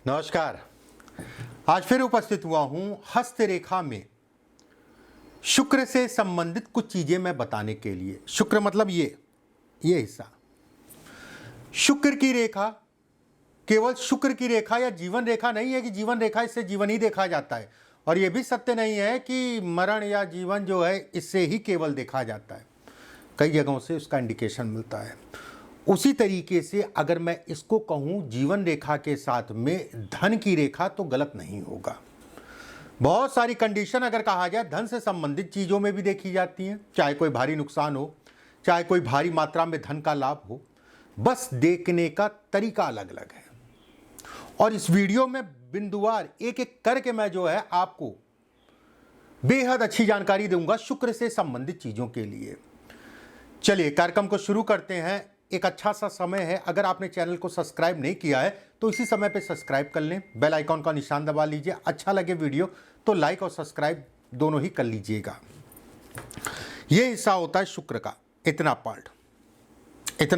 नमस्कार। आज फिर उपस्थित हुआ हूं हस्तरेखा में शुक्र से संबंधित कुछ चीजें मैं बताने के लिए। शुक्र मतलब ये हिस्सा। शुक्र की रेखा केवल शुक्र की रेखा या जीवन रेखा नहीं है कि जीवन रेखा इससे जीवन ही देखा जाता है, और यह भी सत्य नहीं है कि मरण या जीवन जो है इससे ही केवल देखा जाता है। कई जगहों से उसका इंडिकेशन मिलता है। उसी तरीके से अगर मैं इसको कहूँ जीवन रेखा के साथ में धन की रेखा, तो गलत नहीं होगा। बहुत सारी कंडीशन अगर कहा जाए धन से संबंधित चीज़ों में भी देखी जाती हैं, चाहे कोई भारी नुकसान हो, चाहे कोई भारी मात्रा में धन का लाभ हो, बस देखने का तरीका अलग अलग है। और इस वीडियो में बिंदुवार एक एक करके मैं जो है आपको बेहद अच्छी जानकारी दूंगा शुक्र से संबंधित चीज़ों के लिए। चलिए कार्यक्रम को शुरू करते हैं। एक अच्छा सा समय है, अगर आपने चैनल को सब्सक्राइब नहीं किया है तो इसी समय पे सब्सक्राइब कर लें, बेल आइकॉन का निशान दबा लीजिए। अच्छा लगे वीडियो तो लाइक और सब्सक्राइब दोनों ही कर लीजिएगा। ये हिस्सा होता है शुक्र का, इतना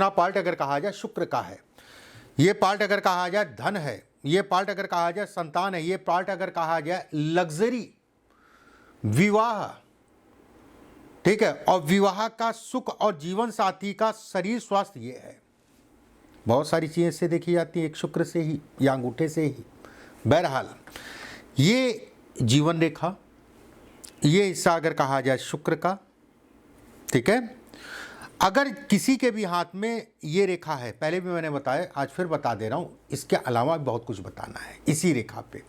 पार्ट अगर कहा जाए शुक्र का है। ये पार्ट अगर कहा जाए धन है, ये पार्ट अगर कहा जाए संतान है, ये पार्ट अगर कहा जाए लग्जरी, विवाह, ठीक है, और विवाह का सुख और जीवन साथी का शरीर स्वास्थ्य, ये है। बहुत सारी चीज़ें इससे देखी जाती हैं, एक शुक्र से ही या अंगूठे से ही। बहरहाल ये जीवन रेखा, ये हिस्सा अगर कहा जाए शुक्र का, ठीक है। अगर किसी के भी हाथ में ये रेखा है, पहले भी मैंने बताया, आज फिर बता दे रहा हूँ, इसके अलावा भी बहुत कुछ बताना है इसी रेखा पे,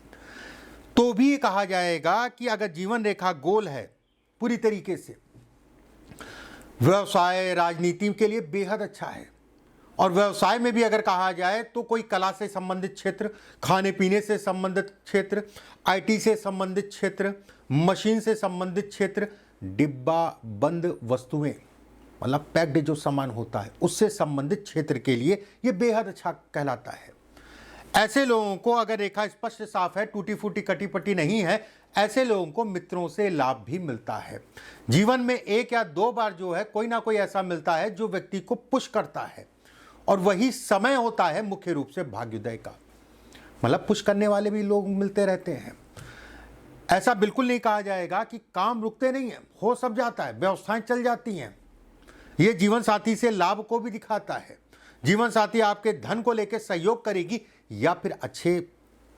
तो भी ये कहा जाएगा कि अगर जीवन रेखा गोल है पूरी तरीके से, व्यवसाय राजनीति के लिए बेहद अच्छा है। और व्यवसाय में भी अगर कहा जाए तो कोई कला से संबंधित क्षेत्र, खाने पीने से संबंधित क्षेत्र, आईटी से संबंधित क्षेत्र, मशीन से संबंधित क्षेत्र, डिब्बा बंद वस्तुएं मतलब पैक्ड जो सामान होता है उससे संबंधित क्षेत्र के लिए ये बेहद अच्छा कहलाता है। ऐसे लोगों को अगर रेखा स्पष्ट साफ है, टूटी फूटी कटी पटी नहीं है, ऐसे लोगों को मित्रों से लाभ भी मिलता है। जीवन में एक या दो बार जो है कोई ना कोई ऐसा मिलता है जो व्यक्ति को पुश करता है, और वही समय होता है मुख्य रूप से भाग्योदय का। मतलब पुश करने वाले भी लोग मिलते रहते हैं। ऐसा बिल्कुल नहीं कहा जाएगा कि काम रुकते नहीं है, हो सब जाता है, व्यवस्थाएं चल जाती हैं। ये जीवन साथी से लाभ को भी दिखाता है। जीवन साथी आपके धन को लेकर सहयोग करेगी, या फिर अच्छे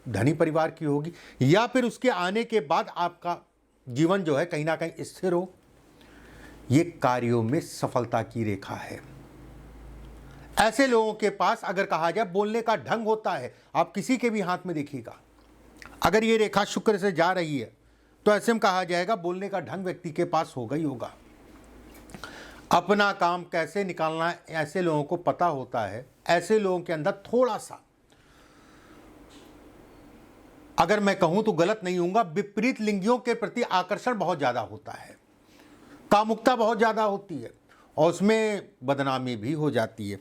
धनी परिवार की होगी, या फिर उसके आने के बाद आपका जीवन जो है कहीं ना कहीं स्थिर हो। ये कार्यों में सफलता की रेखा है। ऐसे लोगों के पास अगर कहा जाए बोलने का ढंग होता है। आप किसी के भी हाथ में देखिएगा, अगर ये रेखा शुक्र से जा रही है तो ऐसे में कहा जाएगा बोलने का ढंग व्यक्ति के पास होगा ही होगा। अपना काम कैसे निकालना है ऐसे लोगों को पता होता है। ऐसे लोगों के अंदर थोड़ा सा, अगर मैं कहूं तो गलत नहीं होऊंगा, विपरीत लिंगियों के प्रति आकर्षण बहुत ज्यादा होता है, कामुकता बहुत ज्यादा होती है, और उसमें बदनामी भी हो जाती है।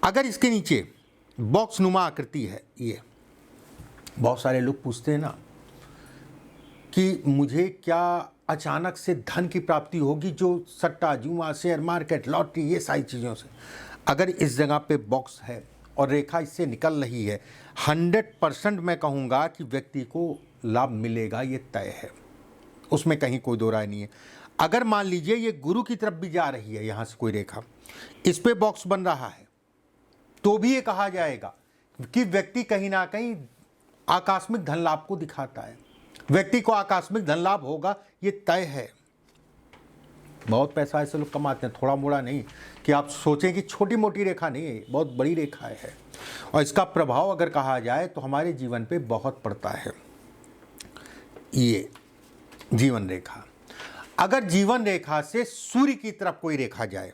अगर इसके नीचे बॉक्स नुमा आकृति है, ये बहुत सारे लोग पूछते हैं ना कि मुझे क्या अचानक से धन की प्राप्ति होगी, जो सट्टा जुआ शेयर मार्केट लॉटरी ये सारी चीज़ों से। अगर इस जगह पे बॉक्स है और रेखा इससे निकल रही है, 100% मैं कहूँगा कि व्यक्ति को लाभ मिलेगा, ये तय है, उसमें कहीं कोई दो राय नहीं है। अगर मान लीजिए ये गुरु की तरफ भी जा रही है, यहाँ से कोई रेखा इस पे बॉक्स बन रहा है, तो भी ये कहा जाएगा कि व्यक्ति कहीं ना कहीं आकस्मिक धन लाभ को दिखाता है। व्यक्ति को आकस्मिक धन लाभ होगा, ये तय है। बहुत पैसा ऐसे लोग कमाते हैं, थोड़ा मोड़ा नहीं कि आप सोचें कि छोटी मोटी रेखा नहीं है, बहुत बड़ी रेखा है, और इसका प्रभाव अगर कहा जाए तो हमारे जीवन पे बहुत पड़ता है। ये जीवन रेखा, अगर जीवन रेखा से सूर्य की तरफ कोई रेखा जाए,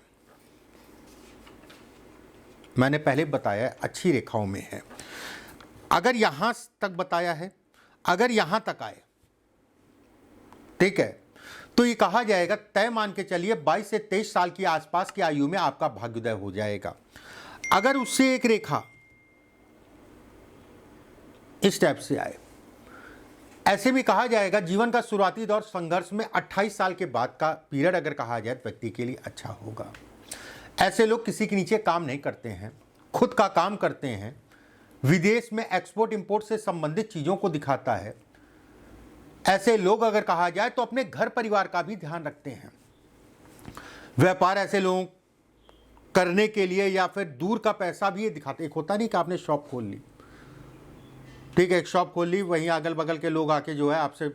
मैंने पहले बताया अच्छी रेखाओं में है, अगर यहां तक बताया है, अगर यहां तक आए, ठीक है, तो ये कहा जाएगा तय मान के चलिए 22 से 23 साल की आसपास की आयु में आपका भाग्योदय हो जाएगा। अगर उससे एक रेखा इस टाइप से आए, ऐसे भी कहा जाएगा जीवन का शुरुआती दौर संघर्ष में 28 साल के बाद का पीरियड अगर कहा जाए व्यक्ति के लिए अच्छा होगा। ऐसे लोग किसी के नीचे काम नहीं करते हैं, खुद का काम करते हैं, विदेश में एक्सपोर्ट इंपोर्ट से संबंधित चीज़ों को दिखाता है। ऐसे लोग अगर कहा जाए तो अपने घर परिवार का भी ध्यान रखते हैं। व्यापार ऐसे लोगों करने के लिए या फिर दूर का पैसा भी ये दिखाते। एक होता नहीं कि आपने शॉप खोल ली, ठीक है, एक शॉप खोल ली, वहीं अगल बगल के लोग आके जो है आपसे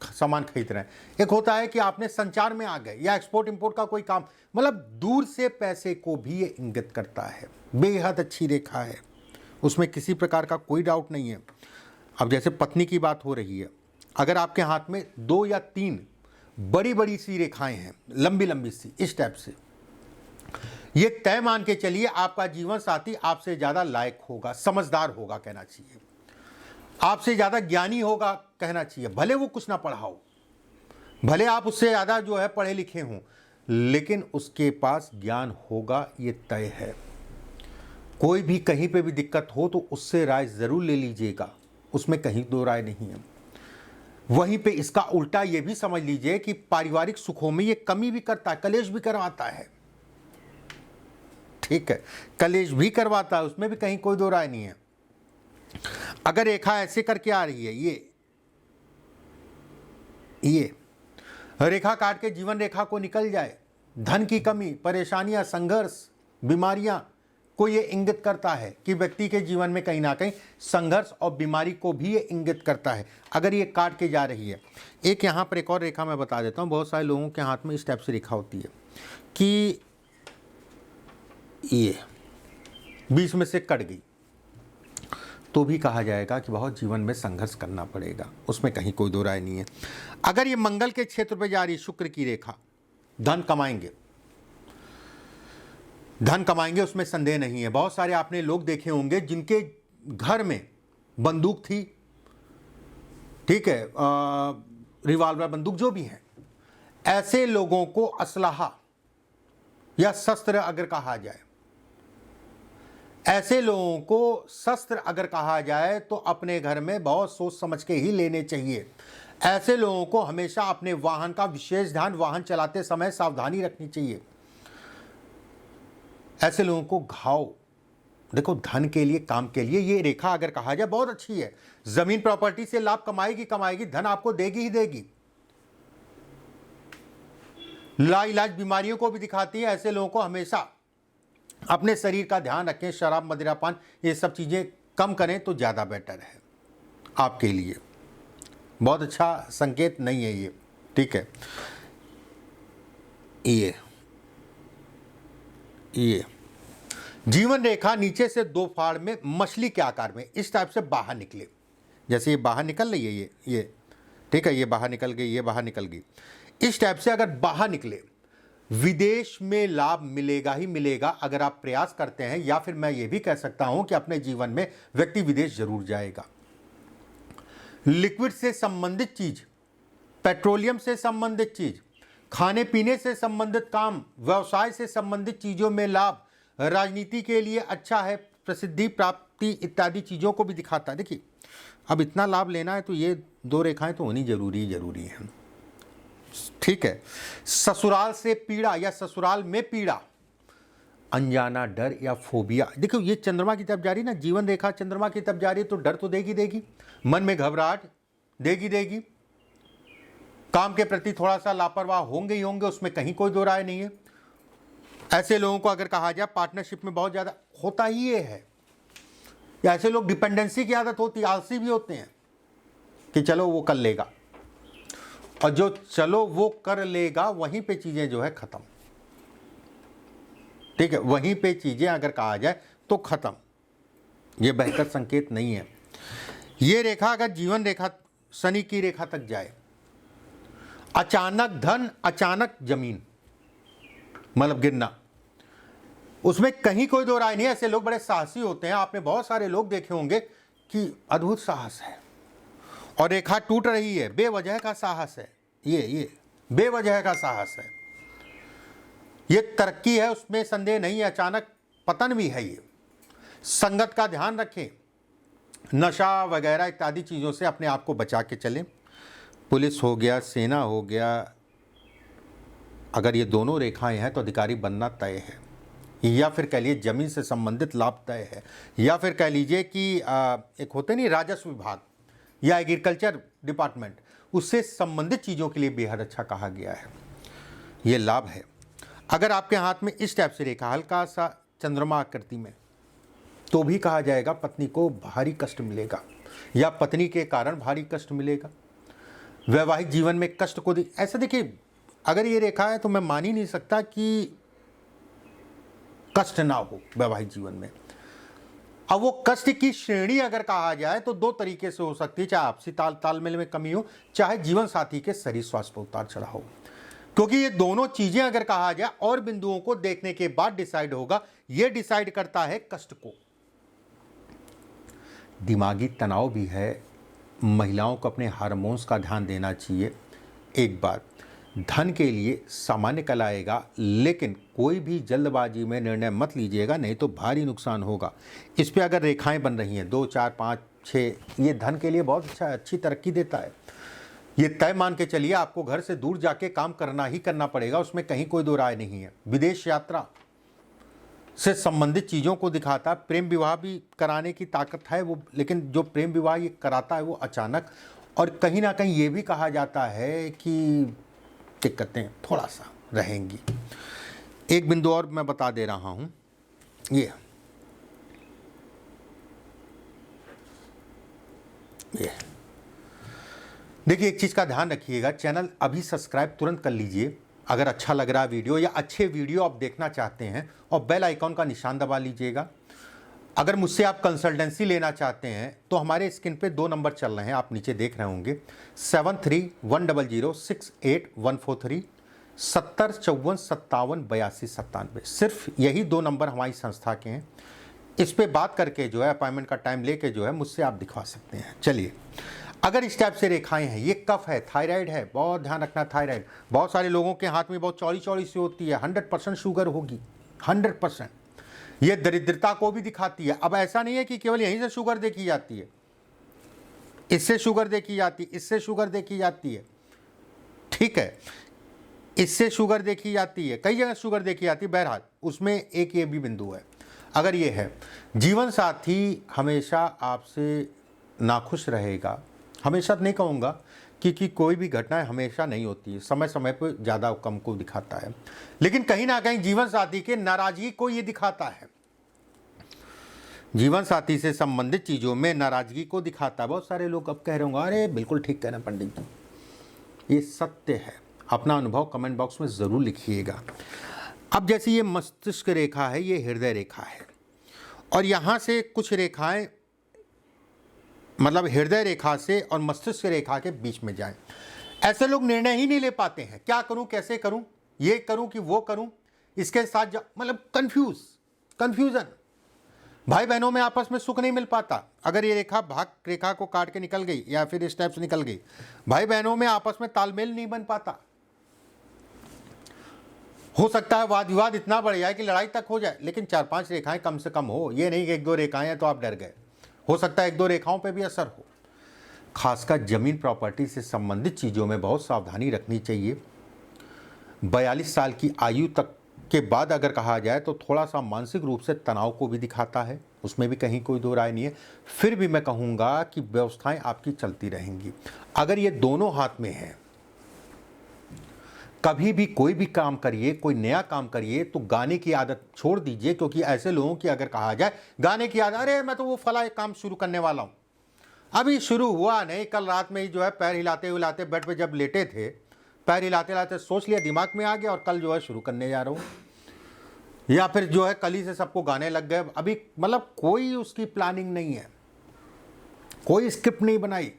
सामान खरीद रहे हैं। एक होता है कि आपने संचार में आ गए या एक्सपोर्ट इंपोर्ट का कोई काम, मतलब दूर से पैसे को भी ये इंगित करता है। बेहद अच्छी रेखा है, उसमें किसी प्रकार का कोई डाउट नहीं है। अब जैसे पत्नी की बात हो रही है, अगर आपके हाथ में 2 या 3 बड़ी बड़ी सी रेखाएं हैं, लंबी लंबी सी, इस टाइप से, ये तय मान के चलिए आपका जीवन साथी आपसे ज़्यादा लायक होगा, समझदार होगा कहना चाहिए, आपसे ज़्यादा ज्ञानी होगा कहना चाहिए। भले वो कुछ ना पढ़ा हो, भले आप उससे ज़्यादा जो है पढ़े लिखे हों, लेकिन उसके पास ज्ञान होगा, ये तय है। कोई भी कहीं पे भी दिक्कत हो तो उससे राय ज़रूर ले लीजिएगा, उसमें कहीं दो राय नहीं है। वहीं पे इसका उल्टा ये भी समझ लीजिए कि पारिवारिक सुखों में ये कमी भी करता है, कलेश भी करवाता है, ठीक है, कलेश भी करवाता है, उसमें भी कहीं कोई दो राय नहीं है। अगर रेखा ऐसे करके आ रही है, ये रेखा काट के जीवन रेखा को निकल जाए, धन की कमी, परेशानियां, संघर्ष, बीमारियां को ये इंगित करता है कि व्यक्ति के जीवन में कहीं ना कहीं संघर्ष और बीमारी को भी ये इंगित करता है अगर ये काट के जा रही है। एक यहाँ पर एक और रेखा मैं बता देता हूँ। बहुत सारे लोगों के हाथ में इस टाइप से रेखा होती है कि ये बीच में से कट गई तो भी कहा जाएगा कि बहुत जीवन में संघर्ष करना पड़ेगा, उसमें कहीं कोई दो राय नहीं है। अगर ये मंगल के क्षेत्र पर जा रही शुक्र की रेखा, धन कमाएंगे, धन कमाएंगे, उसमें संदेह नहीं है। बहुत सारे आपने लोग देखे होंगे जिनके घर में बंदूक थी, ठीक है, रिवॉल्वर बंदूक जो भी है, ऐसे लोगों को असलहा या शस्त्र अगर कहा जाए, ऐसे लोगों को शस्त्र अगर कहा जाए तो अपने घर में बहुत सोच समझ के ही लेने चाहिए। ऐसे लोगों को हमेशा अपने वाहन का विशेष ध्यान, वाहन चलाते समय सावधानी रखनी चाहिए। ऐसे लोगों को घाव, देखो धन के लिए, काम के लिए ये रेखा अगर कहा जाए बहुत अच्छी है। जमीन प्रॉपर्टी से लाभ कमाएगी कमाएगी, धन आपको देगी ही देगी। लाइलाज बीमारियों को भी दिखाती है। ऐसे लोगों को हमेशा अपने शरीर का ध्यान रखें, शराब मदिरापान ये सब चीज़ें कम करें तो ज़्यादा बेटर है आपके लिए। बहुत अच्छा संकेत नहीं है ये, ठीक है। ये जीवन रेखा नीचे से 2 फाड़ में मछली के आकार में इस टाइप से बाहर निकले, जैसे ये बाहर निकल रही है, ये ठीक है, ये बाहर निकल गई, ये बाहर निकल गई, इस टाइप से अगर बाहर निकले, विदेश में लाभ मिलेगा ही मिलेगा अगर आप प्रयास करते हैं। या फिर मैं ये भी कह सकता हूं कि अपने जीवन में व्यक्ति विदेश जरूर जाएगा। लिक्विड से संबंधित चीज, पेट्रोलियम से संबंधित चीज, खाने पीने से संबंधित काम, व्यवसाय से संबंधित चीजों में लाभ, राजनीति के लिए अच्छा है, प्रसिद्धि प्राप्ति इत्यादि चीजों को भी दिखाता है। देखिए अब इतना लाभ लेना है तो ये 2 रेखाएं तो होनी जरूरी है, ठीक है। ससुराल से पीड़ा या ससुराल में पीड़ा, अनजाना डर या फोबिया, देखो ये चंद्रमा की तरफ जा रही ना, जीवन रेखा चंद्रमा की तरफ जा रही है तो डर तो देगी, मन में घबराहट देगी, काम के प्रति थोड़ा सा लापरवाह होंगे ही होंगे, उसमें कहीं कोई दो राय नहीं है। ऐसे लोगों को अगर कहा जाए पार्टनरशिप में बहुत ज़्यादा होता ही ये है, या ऐसे लोग डिपेंडेंसी की आदत होती है, आलसी भी होते हैं कि चलो वो कर लेगा, और जो चलो वो कर लेगा वहीं पे चीज़ें जो है ख़त्म, ठीक है, वहीं पे चीज़ें अगर कहा जाए तो ख़त्म। ये बेहतर संकेत नहीं है। ये रेखा अगर जीवन रेखा शनि की रेखा तक जाए, अचानक धन, अचानक जमीन मतलब गिरना, उसमें कहीं कोई दो राय नहीं है। ऐसे लोग बड़े साहसी होते हैं, आपने बहुत सारे लोग देखे होंगे कि अद्भुत साहस है, और रेखा टूट रही है, बेवजह का साहस है, ये बेवजह का साहस है, ये तरक्की है, उसमें संदेह नहीं है। अचानक पतन भी है। ये संगत का ध्यान रखें, नशा वगैरह इत्यादि चीज़ों से अपने आप को बचा के चलें। पुलिस हो गया, सेना हो गया, अगर ये दोनों रेखाएं हैं तो अधिकारी बनना तय है। या फिर कह लीजिए ज़मीन से संबंधित लाभ तय है, या फिर कह लीजिए कि एक होते नहीं राजस्व विभाग या एग्रीकल्चर डिपार्टमेंट, उससे संबंधित चीज़ों के लिए बेहद अच्छा कहा गया है, ये लाभ है। अगर आपके हाथ में इस टाइप से रेखा हल्का सा चंद्रमा आकृति में, तो भी कहा जाएगा पत्नी को भारी कष्ट मिलेगा या पत्नी के कारण भारी कष्ट मिलेगा, वैवाहिक जीवन में कष्ट को ऐसा देखिए, अगर ये रेखा है तो मैं मान ही नहीं सकता कि कष्ट ना हो वैवाहिक जीवन में। अब वो कष्ट की श्रेणी अगर कहा जाए तो दो तरीके से हो सकती है, चाहे आपसी तालमेल में कमी हो, चाहे जीवन साथी के शरीर स्वास्थ्य पर उतार चढ़ाव हो, क्योंकि ये दोनों चीजें अगर कहा जाए और बिंदुओं को देखने के बाद डिसाइड होगा। ये डिसाइड करता है कष्ट को। दिमागी तनाव भी है, महिलाओं को अपने हार्मोन्स का ध्यान देना चाहिए। एक बात, धन के लिए सामान्य कल आएगा, लेकिन कोई भी जल्दबाजी में निर्णय मत लीजिएगा, नहीं तो भारी नुकसान होगा। इस पे अगर रेखाएं बन रही हैं 2, 4, 5, 6, ये धन के लिए बहुत अच्छी तरक्की देता है। ये तय मान के चलिए आपको घर से दूर जाके काम करना ही करना पड़ेगा, उसमें कहीं कोई दो राय नहीं है। विदेश यात्रा से संबंधित चीज़ों को दिखाता है। प्रेम विवाह भी कराने की ताकत है वो, लेकिन जो प्रेम विवाह ये कराता है वो अचानक, और कहीं ना कहीं ये भी कहा जाता है कि दिक्कतें थोड़ा सा रहेंगी। एक बिंदु और मैं बता दे रहा हूं, ये देखिए, एक चीज़ का ध्यान रखिएगा, चैनल अभी सब्सक्राइब तुरंत कर लीजिए अगर अच्छा लग रहा है वीडियो या अच्छे वीडियो आप देखना चाहते हैं, और बेल आइकॉन का निशान दबा लीजिएगा। अगर मुझसे आप कंसल्टेंसी लेना चाहते हैं तो हमारे स्क्रीन पे 2 नंबर चल रहे हैं, आप नीचे देख रहे होंगे, 7310068143, 7054578297। सिर्फ यही 2 नंबर हमारी संस्था के हैं। इस पे बात करके जो है अपॉइंटमेंट का टाइम लेके जो है मुझसे आप दिखवा सकते हैं। चलिए, अगर इस टाइप से रेखाएं हैं, ये कफ है, थायराइड है, बहुत ध्यान रखना। थायराइड बहुत सारे लोगों के हाथ में बहुत चौड़ी चौड़ी सी होती है, 100% शुगर होगी, 100%। ये दरिद्रता को भी दिखाती है। अब ऐसा नहीं है कि केवल यहीं से शुगर देखी जाती है, इससे शुगर देखी जाती है, इससे शुगर देखी जाती है, ठीक है, इससे शुगर देखी जाती है, कई जगह शुगर देखी जाती है। बहरहाल उसमें एक ये भी बिंदु है, अगर ये है जीवन साथी हमेशा आपसे नाखुश रहेगा, हमेशा नहीं कहूँगा क्योंकि कोई भी घटनाएं हमेशा नहीं होती है, समय समय पर ज़्यादा कम को दिखाता है, लेकिन कहीं ना कहीं जीवन साथी के नाराजगी को ये दिखाता है, जीवन साथी से संबंधित चीज़ों में नाराजगी को दिखाता है। बहुत सारे लोग अब कह रहे होंगे, अरे बिल्कुल ठीक कह रहे हैं पंडित जी, ये सत्य है। अपना अनुभव कमेंट बॉक्स में ज़रूर लिखिएगा। अब जैसे ये मस्तिष्क रेखा है, ये हृदय रेखा है, और यहाँ से कुछ रेखाएं मतलब हृदय रेखा से और मस्तिष्क रेखा के बीच में जाएं। ऐसे लोग निर्णय ही नहीं ले पाते हैं, क्या करूं, कैसे करूं, ये करूं कि वो करूं, इसके साथ मतलब कंफ्यूजन। भाई बहनों में आपस में सुख नहीं मिल पाता। अगर ये रेखा भाग रेखा को काट के निकल गई या फिर इस टाइप से निकल गई, भाई बहनों में आपस में तालमेल नहीं बन पाता। हो सकता है वाद विवाद इतना बढ़ जाए कि लड़ाई तक हो जाए, लेकिन 4-5 रेखाएं कम से कम हो। ये नहीं कि 1-2 रेखाएं हैं तो आप डर गए, हो सकता है 1-2 रेखाओं पे भी असर हो। खासकर जमीन प्रॉपर्टी से संबंधित चीज़ों में बहुत सावधानी रखनी चाहिए। 42 साल की आयु तक के बाद अगर कहा जाए तो थोड़ा सा मानसिक रूप से तनाव को भी दिखाता है, उसमें भी कहीं कोई दो राय नहीं है। फिर भी मैं कहूँगा कि व्यवस्थाएं आपकी चलती रहेंगी। अगर ये दोनों हाथ में है, कभी भी कोई भी काम करिए, कोई नया काम करिए तो गाने की आदत छोड़ दीजिए, क्योंकि ऐसे लोगों की अगर कहा जाए गाने की आदत, अरे मैं तो वो फला एक काम शुरू करने वाला हूँ, अभी शुरू हुआ नहीं, कल रात में ही जो है पैर हिलाते हिलाते बेड पे जब लेटे थे, पैर हिलाते हिलाते सोच लिया, दिमाग में आ गया और कल जो है शुरू करने जा रहा हूँ, या फिर जो है कल ही से सबको गाने लग गए। अभी मतलब कोई उसकी प्लानिंग नहीं है, कोई स्क्रिप्ट नहीं बनाई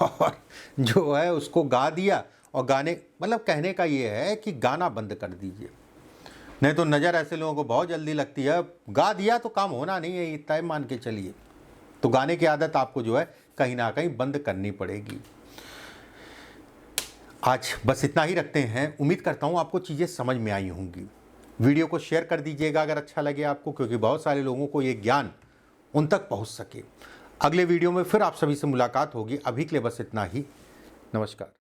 और जो है उसको गा दिया। और गाने मतलब कहने का ये है कि गाना बंद कर दीजिए, नहीं तो नज़र ऐसे लोगों को बहुत जल्दी लगती है, गा दिया तो काम होना नहीं है, ये तय मान के चलिए। तो गाने की आदत आपको जो है कहीं ना कहीं बंद करनी पड़ेगी। आज बस इतना ही रखते हैं। उम्मीद करता हूँ आपको चीज़ें समझ में आई होंगी। वीडियो को शेयर कर दीजिएगा अगर अच्छा लगे आपको, क्योंकि बहुत सारे लोगों को ये ज्ञान उन तक पहुँच सके। अगले वीडियो में फिर आप सभी से मुलाकात होगी। अभी के लिए बस इतना ही। नमस्कार।